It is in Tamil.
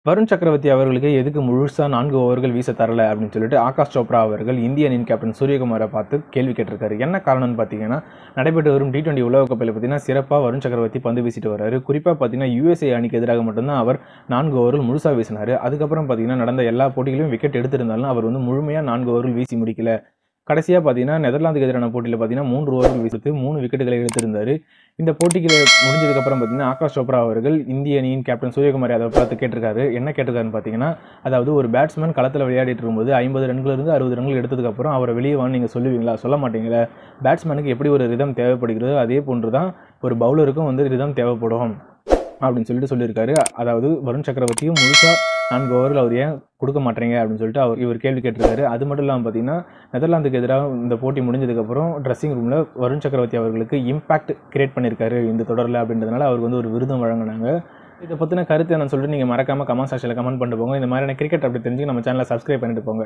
வருண் சக்கரவர்த்தி அவர்களுக்கு எதுக்கு முழுசா 4 ஓவர்கள் வீச தரல அப்படின்னு சொல்லிட்டு ஆகாஷ் சோப்ரா அவர்கள் இந்திய அணியின் கேப்டன் சூரியகுமாரை பார்த்து கேள்வி கேட்டிருக்காரு. என்ன காரணம்னு பார்த்தீங்கன்னா, நடைபெற்று வரும் T20 உலகக்கோப்பையில் பார்த்தீங்கன்னா சிறப்பாக வருண் சக்கரவர்த்தி பந்து வீசிட்டு வர்றாரு. குறிப்பாக பார்த்தீங்கன்னா USA அணிக்கு எதிராக மட்டும்தான் அவர் 4 ஓவர்கள் முழுசாக வீசினார். அதுக்கப்புறம் பார்த்தீங்கன்னா நடந்த எல்லா போட்டிகளிலும் விக்கெட் எடுத்திருந்தாலும் அவர் முழுமையாக 4 ஓவர்கள் வீசி முடிக்கல. கடைசியாக பார்த்தீங்கன்னா நெதர்லாந்துக்கு எதிரான போட்டியில் பார்த்தீங்கன்னா 3 ஓவர்கள் வீசிட்டு 3 விக்கெட்டுகளை எடுத்திருந்தார். இந்த போட்டிகளை முடிஞ்சதுக்கப்புறம் பார்த்தீங்கன்னா ஆகாஷ் சோப்ரா அவர்கள் இந்திய அணியின் கேப்டன் சூரியகுமார் யாதவ் பார்த்து கேட்டிருக்காரு. என்ன கேட்டிருக்காருன்னு பார்த்தீங்கன்னா, அதாவது ஒரு பேட்ஸ்மேன் களத்தில் விளையாடிட்டு இருக்கும்போது 50 ரன்களிலிருந்து 60 ரன்கள் எடுத்ததுக்கப்புறம் அவரை வெளியே வான்னு நீங்கள் சொல்லுவீங்களா? சொல்ல மாட்டீங்களா? பேட்ஸ்மேனுக்கு எப்படி ஒரு ரிதம் தேவைப்படுகிறதோ அதே போன்று தான் ஒரு பவுலருக்கும் ரிதம் தேவைப்படும் அப்படின்னு சொல்லியிருக்காரு. அதாவது வருண் சக்கரவர்த்தியும் முழுசாக 4 ஓவர்கள் அவர் ஏன் கொடுக்க மாட்டேங்க அப்படின்னு சொல்லிட்டு இவர் கேள்வி கேட்டிருக்காரு. அது மட்டும் இல்லாமல் பார்த்தீங்கன்னா நெதர்லாந்துக்கு எதிராக இந்த போட்டி முடிஞ்சதுக்கப்புறம் ட்ரெஸ்ஸிங் ரூமில் வருண் சக்கரவர்த்தி அவர்களுக்கு இம்பாக்ட் கிரியேட் பண்ணியிருக்காரு இந்த தொடரில் அப்படின்றதுனால அவருக்கு ஒரு விருதும் வழங்கினாங்க. இதை பற்றின கருத்து என்னன்னு சொல்லிட்டு நீங்கள் மறக்காமல் கமெண்ட் செக்ஷனில் கமெண்ட் பண்ணிட்டு போங்க. இந்த மாதிரியான கிரிக்கெட் அப்படி தெரிஞ்சு நம்ம சேனலை சப்ஸ்கிரைப் பண்ணிட்டு போங்க.